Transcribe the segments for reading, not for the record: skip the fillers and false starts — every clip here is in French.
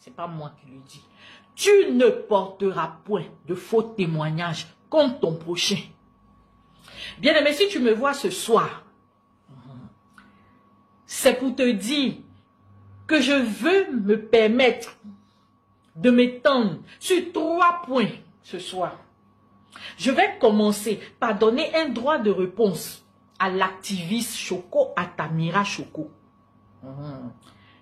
c'est pas moi qui le dis. Tu ne porteras point de faux témoignages contre ton prochain. Bien-aimé, si tu me vois ce soir, c'est pour te dire que je veux me permettre de m'étendre sur 3 points ce soir. Je vais commencer par donner un droit de réponse à l'activiste Choco Atamira Choco.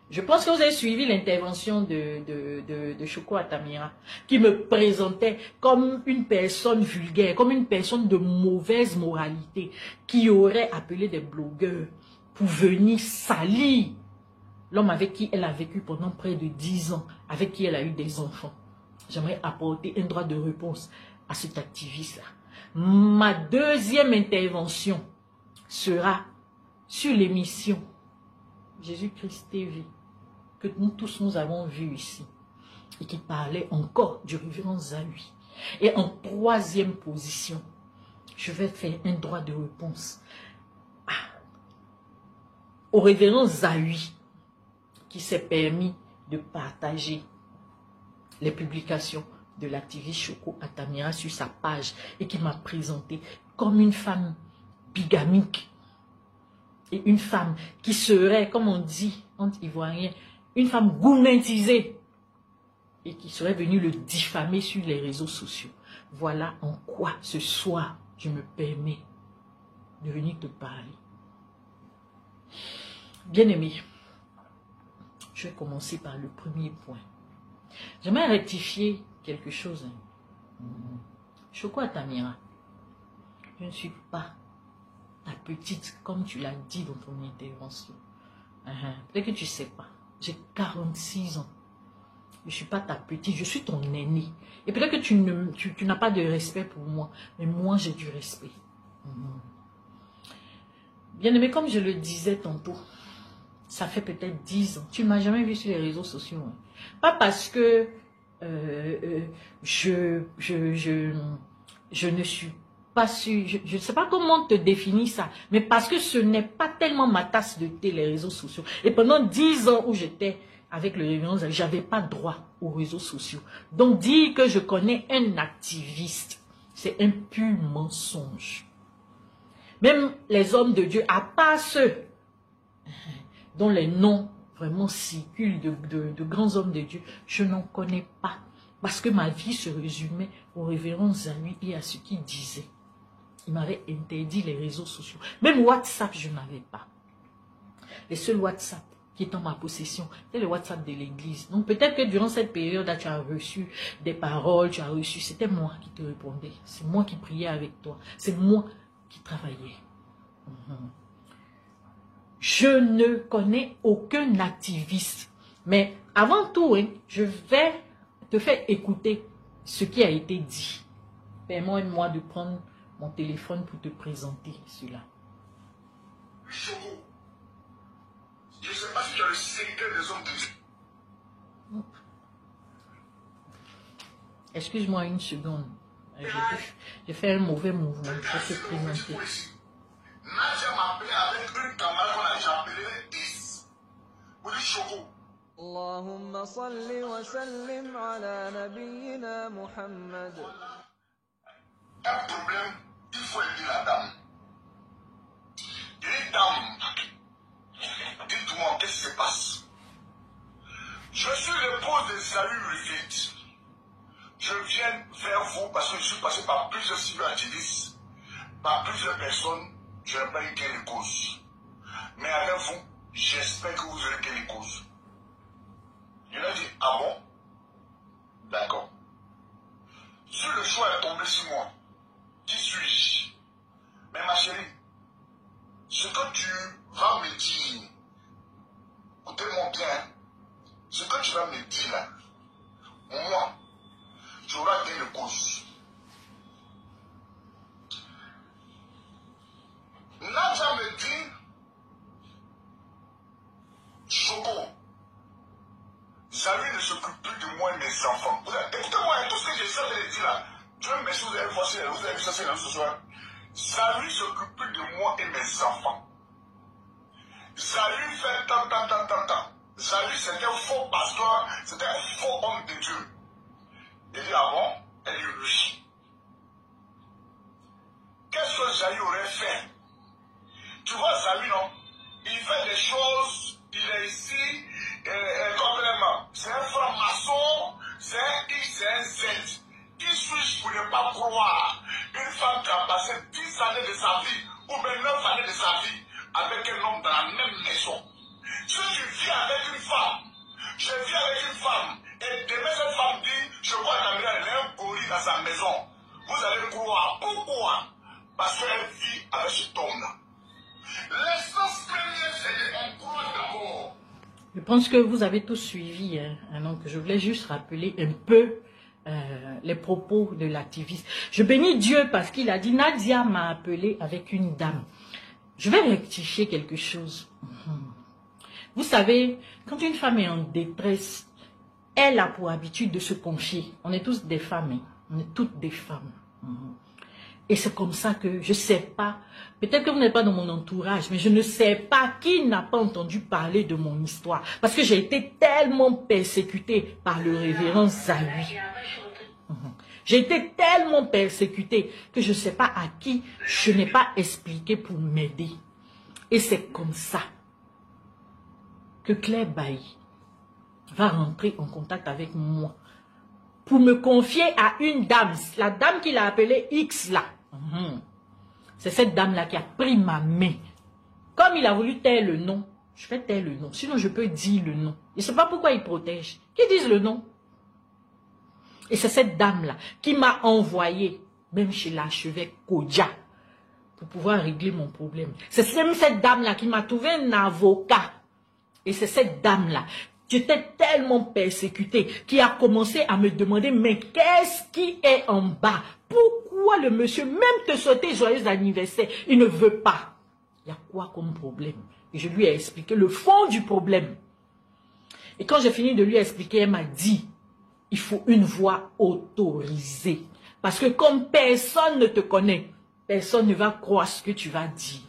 Je pense que vous avez suivi l'intervention de Choco Atamira, qui me présentait comme une personne vulgaire, comme une personne de mauvaise moralité, qui aurait appelé des blogueurs pour venir salir l'homme avec qui elle a vécu pendant près de 10 ans, avec qui elle a eu des enfants. J'aimerais apporter un droit de réponse à cet activiste-là. Ma deuxième intervention sera sur l'émission Jésus-Christ TV, que nous tous nous avons vu ici, et qui parlait encore du révérend Zahui. Et en troisième position, je vais faire un droit de réponse au révérend Zahui, qui s'est permis de partager les publications de l'activiste Choco Atamira sur sa page et qui m'a présenté comme une femme bigamique et une femme qui serait, comme on dit entre Ivoiriens, une femme gourmandisée et qui serait venue le diffamer sur les réseaux sociaux. Voilà en quoi ce soir je me permets de venir te parler. Bien-aimé, je vais commencer par le premier point. J'aimerais rectifier quelque chose. Choco Atamira, je ne suis pas ta petite, comme tu l'as dit dans ton intervention. Peut-être que tu ne sais pas. J'ai 46 ans. Je ne suis pas ta petite, je suis ton aîné. Et peut-être que tu n'as pas de respect pour moi, mais moi j'ai du respect. Bien-aimé, comme je le disais tantôt, ça fait peut-être 10 ans. Tu ne m'as jamais vu sur les réseaux sociaux. Pas parce que je ne suis pas sûre, je ne sais pas comment te définir ça, mais parce que ce n'est pas tellement ma tasse de thé, les réseaux sociaux. Et pendant 10 ans où j'étais avec le révérend, je n'avais pas droit aux réseaux sociaux. Donc dire que je connais un activiste, c'est un pur mensonge. Même les hommes de Dieu, à part ceux dont les noms vraiment circulent de grands hommes de Dieu, je n'en connais pas. Parce que ma vie se résumait au révérend Zahui et à ce qu'il disait. Il m'avait interdit les réseaux sociaux. Même WhatsApp, je n'avais pas. Les seuls WhatsApp qui est en ma possession, c'est le WhatsApp de l'église. Donc peut-être que durant cette période-là, tu as reçu des paroles, tu as reçu, c'était moi qui te répondais. C'est moi qui priais avec toi. C'est moi qui travaillais. Je ne connais aucun activiste. Mais avant tout, je vais te faire écouter ce qui a été dit. Permets-moi de prendre mon téléphone pour te présenter cela. Choco, je ne sais pas si tu as le secret des hommes de Dieu. Excuse-moi une seconde. Je fais un mauvais mouvement. Je vais te présenter. Nadia m'a appelé avec une camarade qu'on a déjà appelée 10. Vous dites Choco. اللهم صل وسلم على نبينا محمد. Un problème, il faut aider la dame. Il dit dame, dites-moi qu'est-ce qui se passe. Je suis l'épouse de Zahui Rifit. Je viens vers vous parce que je suis passé par plusieurs civils par plusieurs personnes. Je n'ai pas eu gain de cause. Mais avec vous, j'espère que vous aurez gain de cause. Je lui ai dit, ah bon? D'accord. Si le choix est tombé sur moi, qui suis-je? Mais ma chérie, ce que tu vas me dire, écoutez-moi bien, ce que tu vas me dire là, moi, j'aurai gain de cause. Nadia me dit, Choco, Zahui ne s'occupe plus de moi et mes enfants. Écoutez-moi, tout ce que j'essaie de dire là, Dieu merci, vous avez vu ça, c'est là ce soir. Zahui ne s'occupe plus de moi et mes enfants. Zahui fait tant. Zawi, c'était un faux pasteur, c'était un faux homme de Dieu. Il dit, ah bon? Elle dit oui. Qu'est-ce que Zawi aurait fait? Tu vois, Zawi, non? Il fait des choses, il est ici, complètement. C'est un franc-maçon, c'est un X, c'est un Z. Qui suis-je pour ne pas croire une femme qui a passé 10 années de sa vie, ou même 9 années de sa vie, avec un homme dans la même maison? Si tu vis avec une femme, je vis avec une femme, et demain cette femme dit, je vois Tamira, elle a un gorille dans sa maison. Vous allez croire. Pourquoi? Parce qu'elle vit avec cet homme-là. L'essence première, c'est qu'on croit d'abord. Je pense que vous avez tous suivi. Donc, je voulais juste rappeler un peu les propos de l'activiste. Je bénis Dieu parce qu'il a dit, Nadia m'a appelé avec une dame. Je vais rectifier quelque chose. Vous savez, quand une femme est en détresse, elle a pour habitude de se confier. On est tous des femmes, hein. On est toutes des femmes. Et c'est comme ça que je ne sais pas, peut-être que vous n'êtes pas dans mon entourage, mais je ne sais pas qui n'a pas entendu parler de mon histoire. Parce que j'ai été tellement persécutée par le révérend Zawi. J'ai été tellement persécutée que je ne sais pas à qui je n'ai pas expliqué pour m'aider. Et c'est comme ça que Claire Bailly va rentrer en contact avec moi pour me confier à une dame, la dame qu'il a appelée X là. C'est cette dame-là qui a pris ma main. Comme il a voulu taire le nom, je vais taire le nom. Sinon, je peux dire le nom. Je ne sais pas pourquoi il protège. Qu'ils disent le nom. Et c'est cette dame-là qui m'a envoyé, même chez l'archevêque Kodja, pour pouvoir régler mon problème. C'est même cette dame-là qui m'a trouvé un avocat. Et c'est cette dame-là, j'étais tellement persécutée, qui a commencé à me demander, mais qu'est-ce qui est en bas? Pourquoi le monsieur, même te souhaiter joyeux anniversaire, il ne veut pas? Il y a quoi comme problème? Et je lui ai expliqué le fond du problème. Et quand j'ai fini de lui expliquer, elle m'a dit, il faut une voix autorisée. Parce que comme personne ne te connaît, personne ne va croire ce que tu vas dire.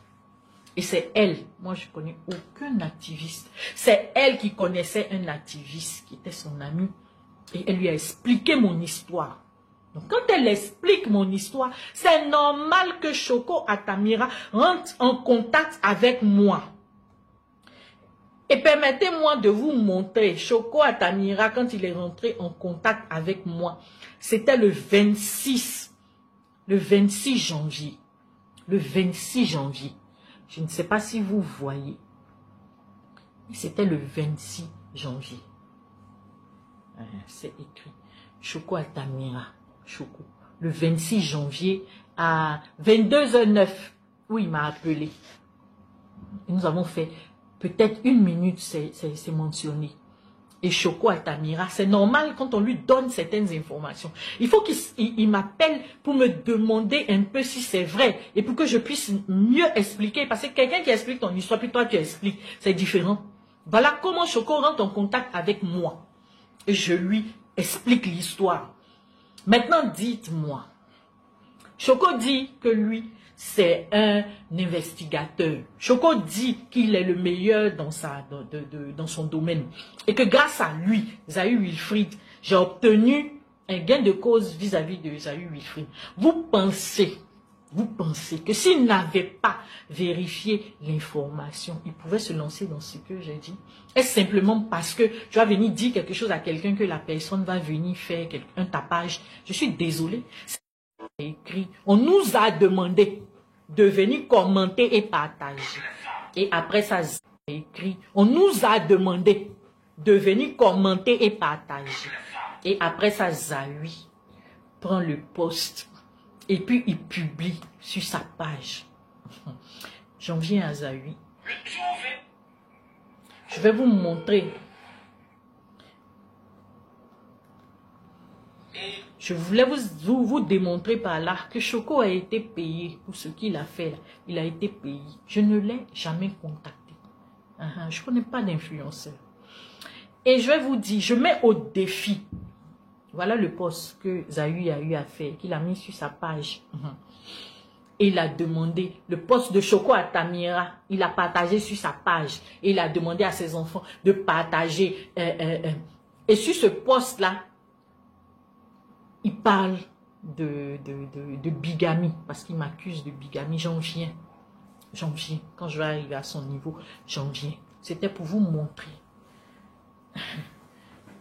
Et c'est elle, moi je ne connais aucun activiste, c'est elle qui connaissait un activiste qui était son ami et elle lui a expliqué mon histoire. Donc quand elle explique mon histoire, c'est normal que Choco Atamira rentre en contact avec moi. Et permettez-moi de vous montrer, Choco Atamira, quand il est rentré en contact avec moi, c'était le 26 janvier. Le 26 janvier. Je ne sais pas si vous voyez. C'était le 26 janvier. C'est écrit. Choco Altamira. Choco. Le 26 janvier à 22h09. Où il m'a appelé. Et nous avons fait peut-être 1 minute, c'est mentionné. Et Choco Altamira, c'est normal quand on lui donne certaines informations. Il faut qu'il m'appelle pour me demander un peu si c'est vrai et pour que je puisse mieux expliquer. Parce que quelqu'un qui explique ton histoire, puis toi tu expliques, c'est différent. Voilà comment Choco rentre en contact avec moi. Et je lui explique l'histoire. Maintenant, dites-moi. Choco dit que lui, c'est un investigateur. Choco dit qu'il est le meilleur dans son domaine. Et que grâce à lui, Zawi Wilfried, j'ai obtenu un gain de cause vis-à-vis de Zawi Wilfried. Vous pensez que s'il n'avait pas vérifié l'information, il pouvait se lancer dans ce que j'ai dit? Est-ce simplement parce que tu vas venir dire quelque chose à quelqu'un que la personne va venir faire un tapage? Je suis désolée. Écrit, on nous a demandé de venir commenter et partager. Et après ça, écrit, on nous a demandé de venir commenter et partager. Et après ça, Zawi prend le post et puis il publie sur sa page. J'en viens à Zawi. Je vais vous montrer. Je voulais vous démontrer par là que Choco a été payé pour ce qu'il a fait là. Il a été payé. Je ne l'ai jamais contacté. Je ne connais pas d'influenceur. Et je vais vous dire, je mets au défi. Voilà le post que Zawi a eu à faire, qu'il a mis sur sa page. Et il a demandé le poste de Choco à Tamira. Il a partagé sur sa page. Et il a demandé à ses enfants de partager. Et sur ce poste-là, il parle de bigamie. Parce qu'il m'accuse de bigamie. J'en viens. Quand je vais arriver à son niveau, j'en viens. C'était pour vous montrer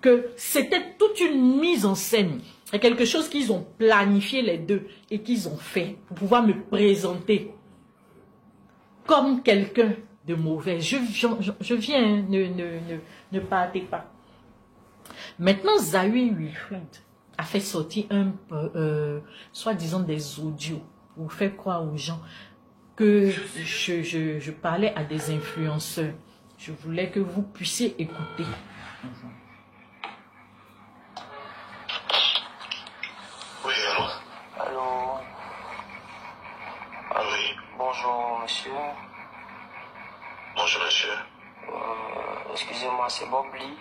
que c'était toute une mise en scène. C'est quelque chose qu'ils ont planifié les deux et qu'ils ont fait pour pouvoir me présenter comme quelqu'un de mauvais. Je viens, ne partez pas. Maintenant, Zahui Wilfred a fait sortir soi-disant des audios pour faire croire aux gens que je parlais à des influenceurs. Je voulais que vous puissiez écouter. Oui, allô? Allô? Ah oui. Bonjour, monsieur. Bonjour, monsieur. Excusez-moi, c'est Bob Lee.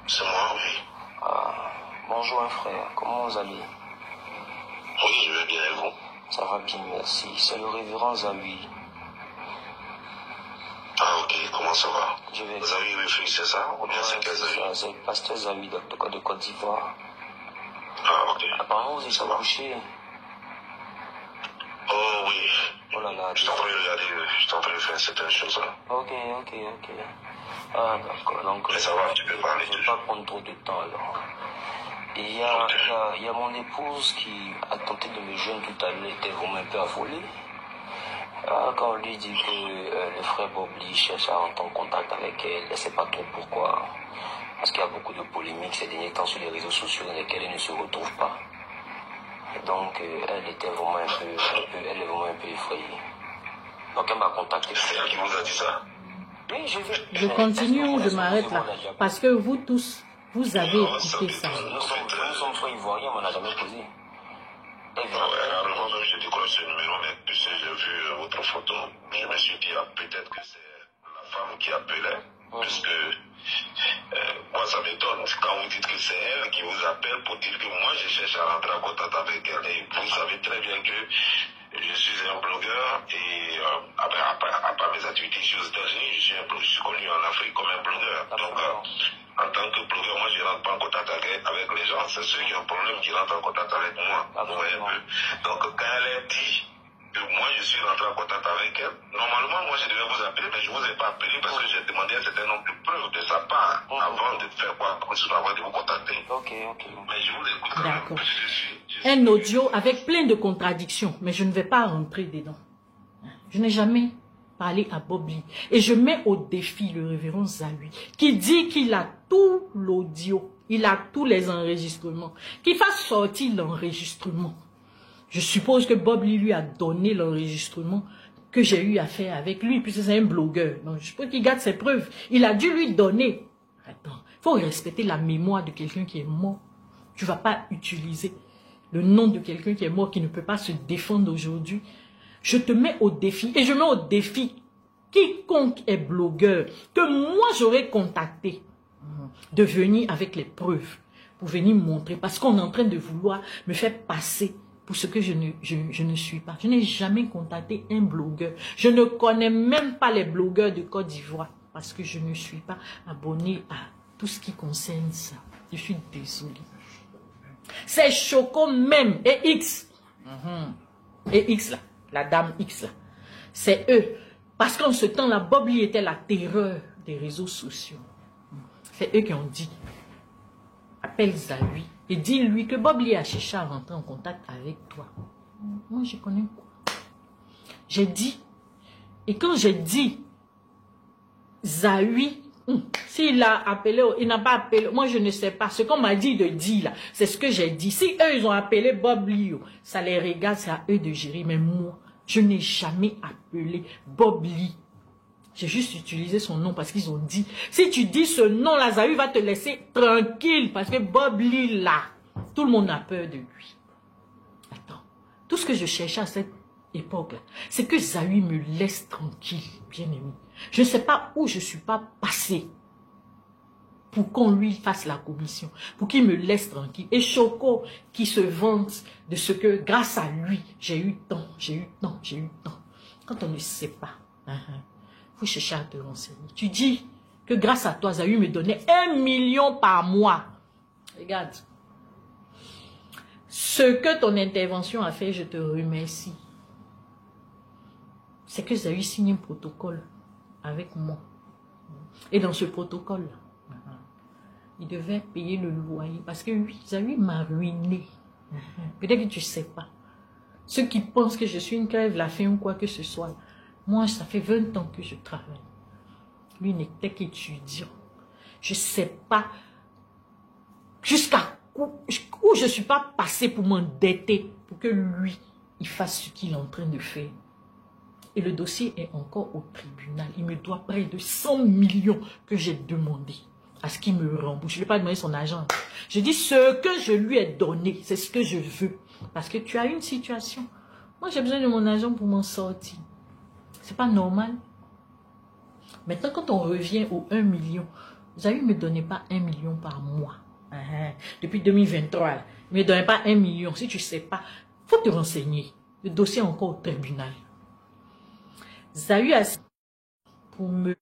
C'est moi, oui. Bonjour, un frère. Comment vous allez? Oui, je vais bien, et vous? Ça va bien, merci. C'est le révérend Zahui. Ah, ok. Comment ça va? Je vais... Zahui Wilfred, c'est ça? Ou bien c'est quel Zahui? C'est le pasteur Zahui de Côte d'Ivoire. Ah, ok. Apparemment, vous Ça étiez va. couché. Oh, oui. Oh là là. Je suis en train de regarder, je suis en train de faire certaines choses, là. Ok. Ah, d'accord. Donc, Mais ça va, tu peux parler je ne vais toujours. pas prendre trop de temps, alors. Et il y a mon épouse qui a tenté de me joindre tout à l'heure, elle était vraiment un peu affolée. Quand on lui dit que le frère Bob Lee cherche à rentrer en contact avec elle, elle ne sait pas trop pourquoi. Parce qu'il y a beaucoup de polémiques ces derniers temps sur les réseaux sociaux dans lesquels elle ne se retrouve pas. Et donc, elle était vraiment elle est vraiment un peu effrayée. Donc, elle m'a contacté. C'est elle qui vous a dit ça? Oui, Je continue ou je m'arrête là? Parce que vous tous, vous avez écouté ça. Nous sommes frères ivoiriens, mais on n'a jamais posé. Ah ouais, alors moi-même j'ai décroché ce numéro, mais puisque j'ai vu votre photo, je me suis dit, peut-être que c'est la femme qui appelait, puisque moi ça m'étonne quand vous dites que c'est elle qui vous appelle pour dire que moi je cherche à rentrer en contact avec elle, et vous savez très bien que je suis un blogueur, et à part mes activités ici aux États-Unis, je suis connu en Afrique comme un blogueur. Donc, en tant que blogueur, moi, je ne rentre pas en contact avec les gens. C'est ceux qui ont un problème qui rentrent en contact avec moi. Vous voyez un peu. Donc, quand elle a dit que moi, je suis rentré en contact avec elle, normalement, moi, je devais vous appeler, mais je ne vous ai pas appelé parce que j'ai demandé un certain nombre de preuves de sa part avant de faire quoi, avant de vous contacter. Ok. Mais je vous écoute quand même. D'accord. Un audio avec plein de contradictions, mais je ne vais pas rentrer dedans. Je n'ai jamais parlé à Bob Lee. Et je mets au défi le révérend Zahui, qui dit qu'il a tout l'audio, il a tous les enregistrements, qu'il fasse sortir l'enregistrement. Je suppose que Bob Lee lui a donné l'enregistrement que j'ai eu à faire avec lui, puisque c'est un blogueur. Donc je suppose qu'il garde ses preuves. Il a dû lui donner. Attends, il faut respecter la mémoire de quelqu'un qui est mort. Tu ne vas pas utiliser le nom de quelqu'un qui est mort, qui ne peut pas se défendre aujourd'hui. Je te mets au défi, et je mets au défi quiconque est blogueur, que moi j'aurais contacté, de venir avec les preuves, pour venir montrer, parce qu'on est en train de vouloir me faire passer pour ce que je ne suis pas. Je n'ai jamais contacté un blogueur. Je ne connais même pas les blogueurs de Côte d'Ivoire, parce que je ne suis pas abonné à tout ce qui concerne ça. Je suis désolée. C'est Choco même, et X. Et X là, la dame X là. C'est eux. Parce qu'en ce temps-là, Bob Lee était la terreur des réseaux sociaux. C'est eux qui ont dit, appelle Zahui et dis-lui que Bob Lee a cherché à rentrer en contact avec toi. Moi, je connais quoi. J'ai dit, et quand j'ai dit, Zahui, s'il a appelé, il n'a pas appelé, moi je ne sais pas, ce qu'on m'a dit de dire là, c'est ce que j'ai dit. Si eux, ils ont appelé Bob Lee, ça les regarde, c'est à eux de gérer, mais moi, je n'ai jamais appelé Bob Lee. J'ai juste utilisé son nom parce qu'ils ont dit, si tu dis ce nom-là, Zahui va te laisser tranquille parce que Bob Lee, là, tout le monde a peur de lui. Attends, tout ce que je cherchais à cette époque-là, c'est que Zahui me laisse tranquille, bien aimé. Je ne sais pas où je ne suis pas passé. pour qu'on lui fasse la commission, pour qu'il me laisse tranquille. Et Choco qui se vante de ce que grâce à lui, j'ai eu tant, j'ai eu tant, j'ai eu tant. Quand on ne sait pas, faut chercher à te renseigner. Tu dis que grâce à toi, Zayu me donnait 1 million par mois. Regarde. Ce que ton intervention a fait, je te remercie. C'est que Zayu signe un protocole avec moi. Et dans ce protocole, il devait payer le loyer. Parce que oui, Zayu m'a ruiné. Peut-être que tu ne sais pas. Ceux qui pensent que je suis une crève la faim ou quoi que ce soit. Moi, ça fait 20 ans que je travaille. Lui n'était qu'étudiant. Je ne sais pas jusqu'à où je ne suis pas passée pour m'endetter pour que lui, il fasse ce qu'il est en train de faire. Et le dossier est encore au tribunal. Il me doit près de 100 millions que j'ai demandé à ce qu'il me rembourse. Je ne lui ai pas demandé son argent. Je dis ce que je lui ai donné, c'est ce que je veux. Parce que tu as une situation. Moi, j'ai besoin de mon argent pour m'en sortir. C'est pas normal. Maintenant, quand on revient aux 1 million, Zayu ne me donnait pas 1 million par mois. Depuis 2023, il ne me donnait pas 1 million. Si tu ne sais pas, il faut te renseigner. Le dossier est encore au tribunal. Zayu a pour me